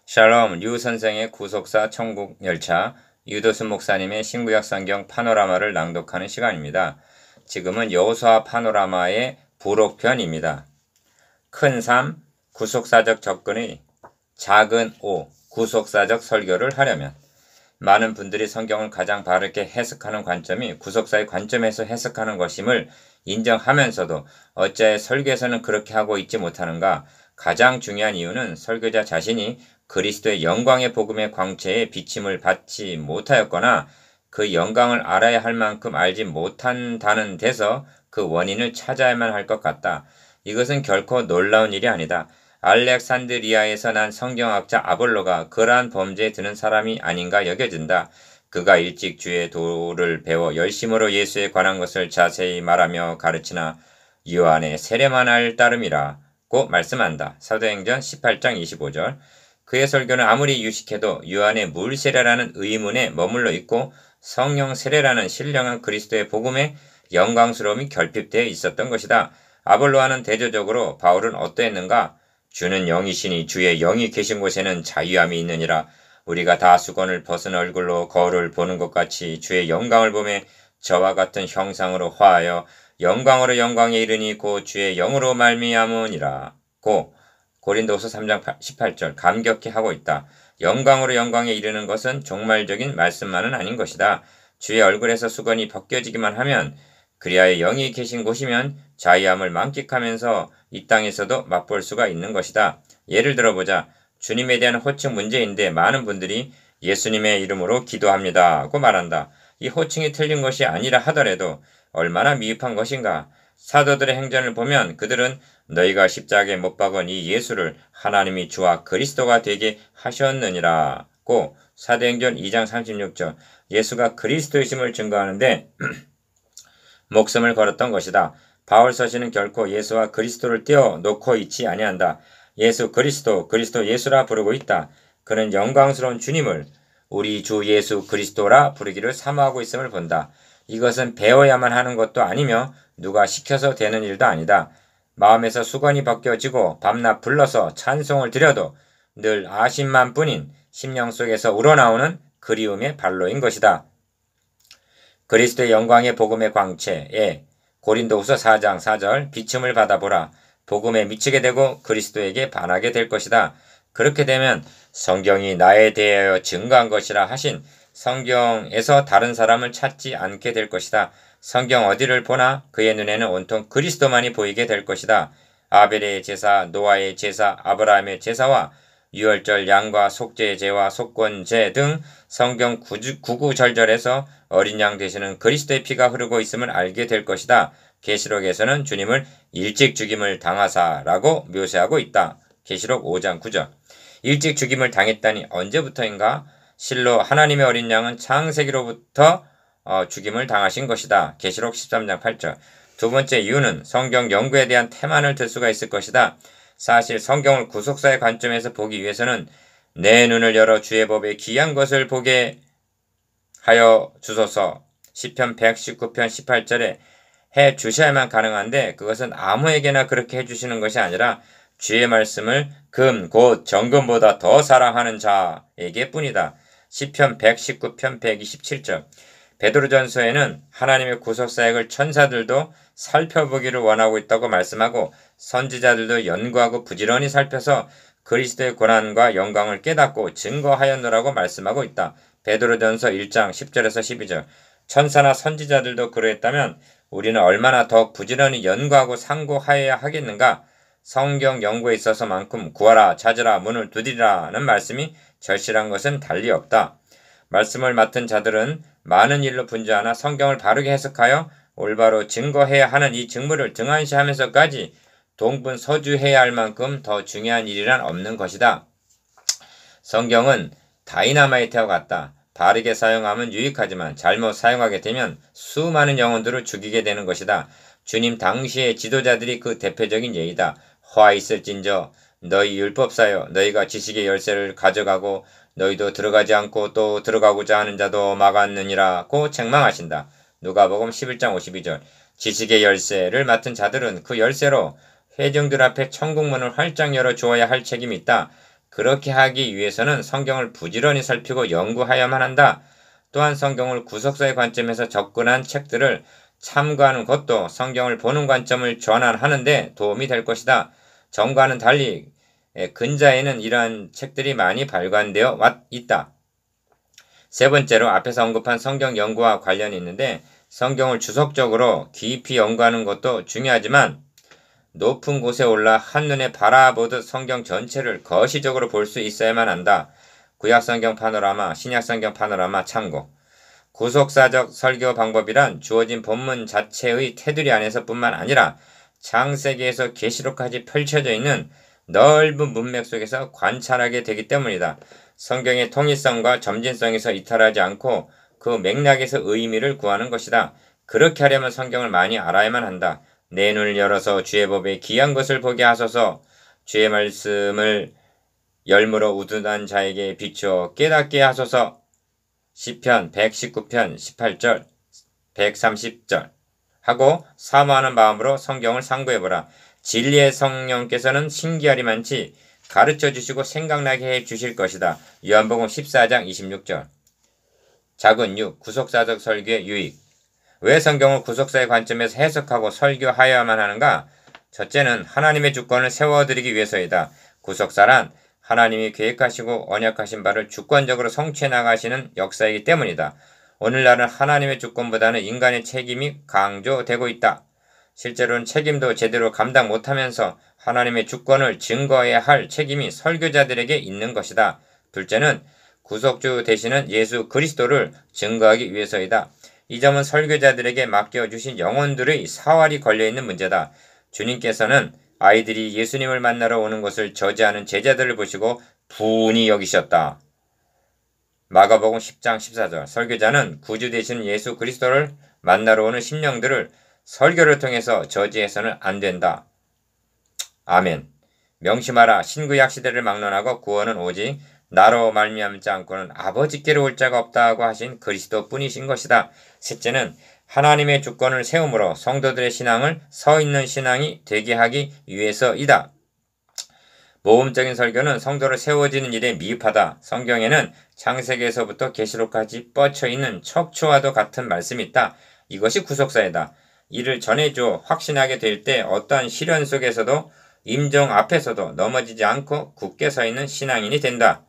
샬롬, 류 선생의 구속사 천국열차, 유도순 목사님의 신구약 성경 파노라마를 낭독하는 시간입니다. 지금은 여호수아 파노라마의 부록편입니다. 큰 3, 구속사적 접근의 작은 5, 구속사적 설교를 하려면 많은 분들이 성경을 가장 바르게 해석하는 관점이 구속사의 관점에서 해석하는 것임을 인정하면서도 어찌하여 설교에서는 그렇게 하고 있지 못하는가? 가장 중요한 이유는 설교자 자신이 그리스도의 영광의 복음의 광채에 비침을 받지 못하였거나 그 영광을 알아야 할 만큼 알지 못한다는 데서 그 원인을 찾아야만 할 것 같다. 이것은 결코 놀라운 일이 아니다. 알렉산드리아에서 난 성경학자 아볼로가 그러한 범죄에 드는 사람이 아닌가 여겨진다. 그가 일찍 주의 도를 배워 열심으로 예수에 관한 것을 자세히 말하며 가르치나 요한의 세례만할 따름이라고 말씀한다. 사도행전 18장 25절. 그의 설교는 아무리 유식해도 요한의 물 세례라는 의문에 머물러 있고 성령 세례라는 신령한 그리스도의 복음에 영광스러움이 결핍되어 있었던 것이다. 아볼로와는 대조적으로 바울은 어떠했는가? 주는 영이시니 주의 영이 계신 곳에는 자유함이 있느니라. 우리가 다 수건을 벗은 얼굴로 거울을 보는 것 같이 주의 영광을 보매 저와 같은 형상으로 화하여 영광으로 영광에 이르니 곧 주의 영으로 말미암으니라. 고 고린도서 3장 18절 감격해 하고 있다. 영광으로 영광에 이르는 것은 종말적인 말씀만은 아닌 것이다. 주의 얼굴에서 수건이 벗겨지기만 하면 그리하여 영이 계신 곳이면 자유함을 만끽하면서 이 땅에서도 맛볼 수가 있는 것이다. 예를 들어보자. 주님에 대한 호칭 문제인데 많은 분들이 예수님의 이름으로 기도합니다고 말한다. 이 호칭이 틀린 것이 아니라 하더라도 얼마나 미흡한 것인가. 사도들의 행전을 보면 그들은 너희가 십자가에 못 박은 이 예수를 하나님이 주와 그리스도가 되게 하셨느니라고 사도행전 2장 36절 예수가 그리스도이심을 증거하는데 목숨을 걸었던 것이다. 바울 서신은 결코 예수와 그리스도를 떼어 놓고 있지 아니한다. 예수 그리스도 예수라 부르고 있다. 그는 영광스러운 주님을 우리 주 예수 그리스도라 부르기를 사모하고 있음을 본다. 이것은 배워야만 하는 것도 아니며 누가 시켜서 되는 일도 아니다. 마음에서 수건이 벗겨지고 밤낮 불러서 찬송을 드려도 늘 아심만 뿐인 심령 속에서 우러나오는 그리움의 발로인 것이다. 그리스도의 영광의 복음의 광채에 고린도후서 4장 4절 비침을 받아보라. 복음에 미치게 되고 그리스도에게 반하게 될 것이다. 그렇게 되면 성경이 나에 대하여 증거한 것이라 하신 성경에서 다른 사람을 찾지 않게 될 것이다. 성경 어디를 보나 그의 눈에는 온통 그리스도만이 보이게 될 것이다. 아벨의 제사, 노아의 제사, 아브라함의 제사와 유월절 양과 속죄의 제와 속건제 등 성경 구구절절에서 어린 양 되시는 그리스도의 피가 흐르고 있음을 알게 될 것이다. 계시록에서는 주님을 일찍 죽임을 당하사라고 묘사하고 있다. 계시록 5장 9절. 일찍 죽임을 당했다니 언제부터인가? 실로 하나님의 어린 양은 창세기로부터 죽임을 당하신 것이다. 계시록 13장 8절. 두 번째 이유는 성경 연구에 대한 태만을 들 수가 있을 것이다. 사실 성경을 구속사의 관점에서 보기 위해서는 내 눈을 열어 주의 법에 귀한 것을 보게 하여 주소서. 시편 119편 18절에 해 주셔야만 가능한데 그것은 아무에게나 그렇게 해주시는 것이 아니라 주의 말씀을 금 곧 정금보다 더 사랑하는 자에게 뿐이다. 시편 119편 127절. 베드로전서에는 하나님의 구속사역을 천사들도 살펴보기를 원하고 있다고 말씀하고 선지자들도 연구하고 부지런히 살펴서 그리스도의 고난과 영광을 깨닫고 증거하였노라고 말씀하고 있다. 베드로전서 1장 10절에서 12절. 천사나 선지자들도 그러했다면 우리는 얼마나 더 부지런히 연구하고 상고하여야 하겠는가? 성경 연구에 있어서만큼 구하라 찾으라 문을 두드리라는 말씀이 절실한 것은 달리 없다. 말씀을 맡은 자들은 많은 일로 분주하나 성경을 바르게 해석하여 올바로 증거해야 하는 이 직무를 등한시하면서까지 동분서주해야 할 만큼 더 중요한 일이란 없는 것이다. 성경은 다이너마이트와 같다. 바르게 사용하면 유익하지만 잘못 사용하게 되면 수많은 영혼들을 죽이게 되는 것이다. 주님 당시의 지도자들이 그 대표적인 예이다. 화 있을진저 너희 율법사여 너희가 지식의 열쇠를 가져가고 너희도 들어가지 않고 또 들어가고자 하는 자도 막았느니라고 책망하신다. 누가복음 11장 52절. 지식의 열쇠를 맡은 자들은 그 열쇠로 회중들 앞에 천국문을 활짝 열어 주어야 할 책임이 있다. 그렇게 하기 위해서는 성경을 부지런히 살피고 연구하여야만 한다. 또한 성경을 구속사의 관점에서 접근한 책들을 참고하는 것도 성경을 보는 관점을 전환하는 데 도움이 될 것이다. 전과는 달리 근자에는 이러한 책들이 많이 발간되어 있다. 세 번째로 앞에서 언급한 성경 연구와 관련이 있는데 성경을 주석적으로 깊이 연구하는 것도 중요하지만 높은 곳에 올라 한눈에 바라보듯 성경 전체를 거시적으로 볼 수 있어야만 한다. 구약성경 파노라마, 신약성경 파노라마 참고. 구속사적 설교 방법이란 주어진 본문 자체의 테두리 안에서뿐만 아니라 창세기에서 계시록까지 펼쳐져 있는 넓은 문맥 속에서 관찰하게 되기 때문이다. 성경의 통일성과 점진성에서 이탈하지 않고 그 맥락에서 의미를 구하는 것이다. 그렇게 하려면 성경을 많이 알아야만 한다. 내 눈을 열어서 주의 법에 귀한 것을 보게 하소서. 주의 말씀을 열무로 우둔한 자에게 비추어 깨닫게 하소서. 시편 119편 18절 130절 하고 사모하는 마음으로 성경을 상고해보라. 진리의 성령께서는 신기하리만치 가르쳐 주시고 생각나게 해 주실 것이다. 요한복음 14장 26절. 작은 6. 구속사적 설교의 유익. 왜 성경을 구속사의 관점에서 해석하고 설교하여야만 하는가? 첫째는 하나님의 주권을 세워드리기 위해서이다. 구속사란 하나님이 계획하시고 언약하신 바를 주권적으로 성취해 나가시는 역사이기 때문이다. 오늘날은 하나님의 주권보다는 인간의 책임이 강조되고 있다. 실제로는 책임도 제대로 감당 못하면서 하나님의 주권을 증거해야 할 책임이 설교자들에게 있는 것이다. 둘째는 구속주 되시는 예수 그리스도를 증거하기 위해서이다. 이 점은 설교자들에게 맡겨주신 영혼들의 사활이 걸려있는 문제다. 주님께서는 아이들이 예수님을 만나러 오는 것을 저지하는 제자들을 보시고 분이 여기셨다. 마가복음 10장 14절. 설교자는 구주 되시는 예수 그리스도를 만나러 오는 심령들을 설교를 통해서 저지해서는 안 된다. 아멘. 명심하라. 신구약 시대를 막론하고 구원은 오직 나로 말미암지 않고는 아버지께로 올 자가 없다고 하신 그리스도뿐이신 것이다. 셋째는 하나님의 주권을 세움으로 성도들의 신앙을 서 있는 신앙이 되게 하기 위해서이다. 모험적인 설교는 성도를 세워지는 일에 미흡하다. 성경에는 창세기에서부터 계시록까지 뻗쳐 있는 척추와도 같은 말씀이 있다. 이것이 구속사이다. 이를 전해줘 확신하게 될 때 어떠한 시련 속에서도 임종 앞에서도 넘어지지 않고 굳게 서 있는 신앙인이 된다.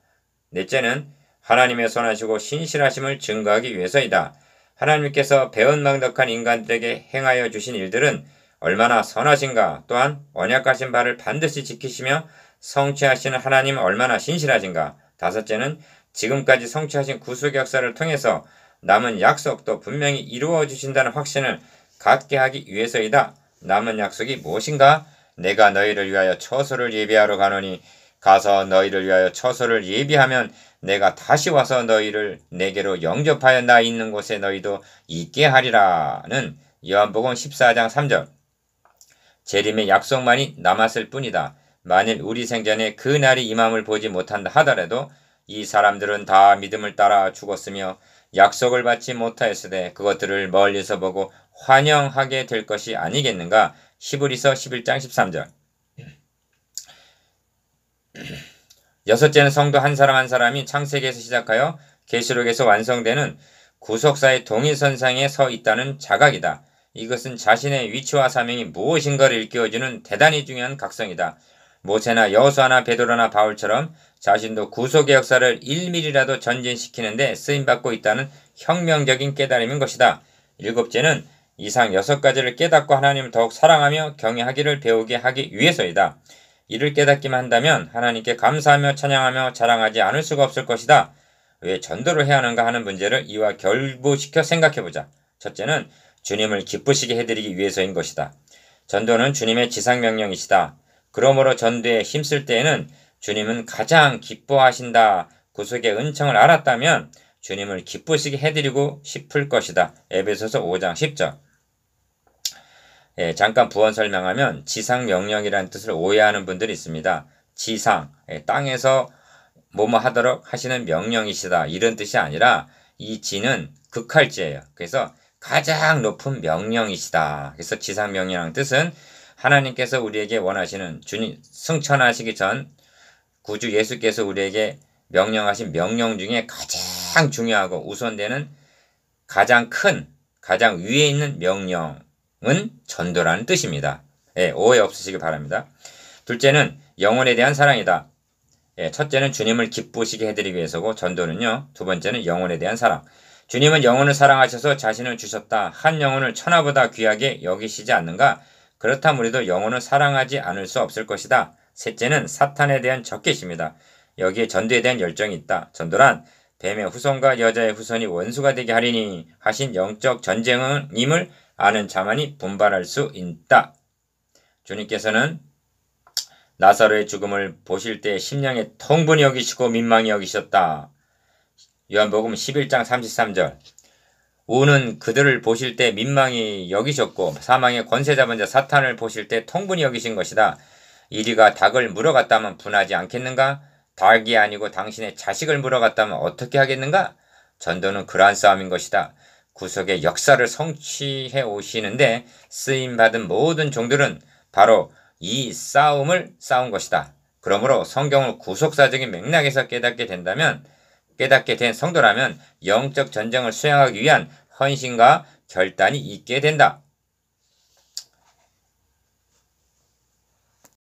넷째는 하나님의 선하시고 신실하심을 증거하기 위해서이다. 하나님께서 배은망덕한 인간들에게 행하여 주신 일들은 얼마나 선하신가, 또한 언약하신 바를 반드시 지키시며 성취하시는 하나님은 얼마나 신실하신가. 다섯째는 지금까지 성취하신 구속 역사를 통해서 남은 약속도 분명히 이루어 주신다는 확신을 갖게 하기 위해서이다. 남은 약속이 무엇인가? 내가 너희를 위하여 처소를 예비하러 가노니 가서 너희를 위하여 처소를 예비하면 내가 다시 와서 너희를 내게로 영접하여 나 있는 곳에 너희도 있게 하리라는 요한복음 14장 3절. 재림의 약속만이 남았을 뿐이다. 만일 우리 생전에 그 날이 임함을 보지 못한다 하더라도 이 사람들은 다 믿음을 따라 죽었으며 약속을 받지 못하였으되 그것들을 멀리서 보고 환영하게 될 것이 아니겠는가. 히브리서 11장 13절. 여섯째는 성도 한 사람 한 사람이 창세기에서 시작하여 계시록에서 완성되는 구속사의 동일선상에 서 있다는 자각이다. 이것은 자신의 위치와 사명이 무엇인가를 일깨워주는 대단히 중요한 각성이다. 모세나 여호수아나 베드로나 바울처럼 자신도 구속의 역사를 1mm라도 전진시키는데 쓰임받고 있다는 혁명적인 깨달음인 것이다. 일곱째는 이상 6가지를 깨닫고 하나님을 더욱 사랑하며 경외하기를 배우게 하기 위해서이다. 이를 깨닫기만 한다면 하나님께 감사하며 찬양하며 자랑하지 않을 수가 없을 것이다. 왜 전도를 해야 하는가 하는 문제를 이와 결부시켜 생각해보자. 첫째는 주님을 기쁘시게 해드리기 위해서인 것이다. 전도는 주님의 지상명령이시다. 그러므로 전도에 힘쓸 때에는 주님은 가장 기뻐하신다. 구속의 은총을 알았다면 주님을 기쁘시게 해드리고 싶을 것이다. 에베소서 5장 10절. 잠깐 부언 설명하면 지상명령이라는 뜻을 오해하는 분들이 있습니다. 지상, 땅에서 뭐뭐 하도록 하시는 명령이시다. 이런 뜻이 아니라 이 지는 극할지예요. 그래서 가장 높은 명령이시다. 그래서 지상명령이라는 뜻은 하나님께서 우리에게 원하시는 주님 승천하시기 전 구주 예수께서 우리에게 명령하신 명령 중에 가장 중요하고 우선되는 가장 큰, 가장 위에 있는 명령은 전도라는 뜻입니다. 예, 오해 없으시기 바랍니다. 둘째는 영혼에 대한 사랑이다. 예, 첫째는 주님을 기쁘시게 해드리기 위해서고 전도는요. 두 번째는 영혼에 대한 사랑. 주님은 영혼을 사랑하셔서 자신을 주셨다. 한 영혼을 천하보다 귀하게 여기시지 않는가? 그렇다면 우리도 영혼을 사랑하지 않을 수 없을 것이다. 셋째는 사탄에 대한 적개심이다. 여기에 전도에 대한 열정이 있다. 전도란 뱀의 후손과 여자의 후손이 원수가 되게 하리니 하신 영적 전쟁임을 아는 자만이 분발할 수 있다. 주님께서는 나사로의 죽음을 보실 때 심령에 통분히 여기시고 민망히 여기셨다. 요한복음 11장 33절. 우는 그들을 보실 때 민망히 여기셨고 사망의 권세 잡은 자 사탄을 보실 때 통분히 여기신 것이다. 이리가 닭을 물어갔다면 분하지 않겠는가? 닭이 아니고 당신의 자식을 물어갔다면 어떻게 하겠는가? 전도는 그러한 싸움인 것이다. 구속의 역사를 성취해 오시는데 쓰임받은 모든 종들은 바로 이 싸움을 싸운 것이다. 그러므로 성경을 구속사적인 맥락에서 깨닫게 된 성도라면 영적 전쟁을 수행하기 위한 헌신과 결단이 있게 된다.